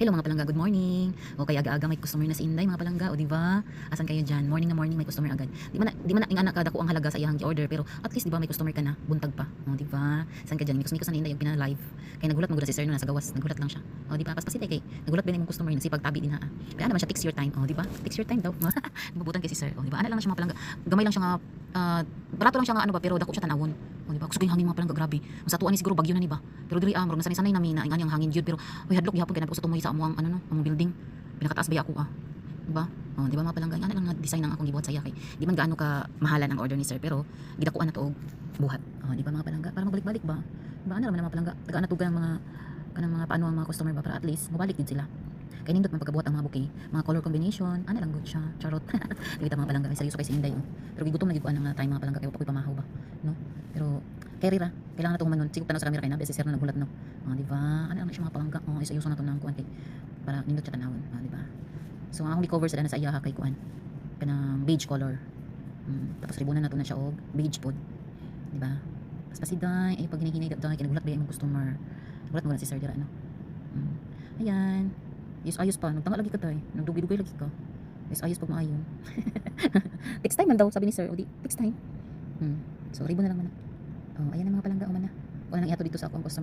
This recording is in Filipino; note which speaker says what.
Speaker 1: Hello mga palangga, good morning. O kaya aga-aga may customer na si Inday mga palangga, o di ba? Asan kayo diyan? Morning na morning may customer agad. Di man na ing anak kada ko ang halaga sa iyang gi-order, pero at least di ba may customer ka na, buntag pa. O di ba? San ka diyan? Mikos na Inday yung pina-live. Kaya nagulat mo si sir no nasa gawas, nagulat lang siya. O di ba? Paspasit kay nagulat ba yung customer nagsipag tabi din ha. Kaya naman siya takes your time. O di ba? Takes your time daw. Mabutan kay si sir. O di ba? Ana lang siya mga palangga. Gamay lang siya nga barato lang siya nga ano ba pero dako siya tanawon. O di ba? Kusog yung hangin mga palangga, grabe. Sa tuwa ni siguro bagyo na ni ba. Pero diri amro sanay-sanay nami na ingani ang hangin jud pero uy hadlok gihapon kay nadto sa tumoy sa amuang ano no, among building. Pinakataas ba ako diba? Oh, di ba mga palangga, ana lang nga design ang akong gibuhat sa iya kay di man gaano ka mahalan ang order ni sir pero gidakuan na to og buhat. Oh, di ba mga palangga, para magbalik-balik ba? Ba ana naman mga palangga, tagaan na tugang mga kanang mga paano ang mga customer ba para at least mobalik gid sila. Kay nindot man pagkabuhat ang mga bouquet, mga color combination, ana lang good siya. Charot. Kita mga palangga, kay seryoso kay si Inday oh. Pero gigutom na gid ko ang time mga palangga kay pa koy pamahaw ba, no? Pero kay ra, kailangan na to humangon. Siguro tanong sa camera kay na si sir na nagulat no. Oh, di ba? Ana lang siya mga palangga. Oh, isayuso na to nang kuan kay para nindot siya tanawon, oh, di ba? So akong gi-cover sila na sa iya kay kuan kanang beige color. Tapos ribunan na to na siya og beige pod. Di ba? Tapos pasiday ay pag hinihinay daw kinagulat ba yung customer. Nagulat mo si sir dira no. Ayan. Ayos pa, nagtanga lagi ka tay. Nagdugay-dugay lagi ka. Ayos pag maayon. Text time man daw sabi ni sir, o di text time. So ribo na lang man. Oh, ayan ang mga palangga man na. Wala nang iato dito sa akong customer.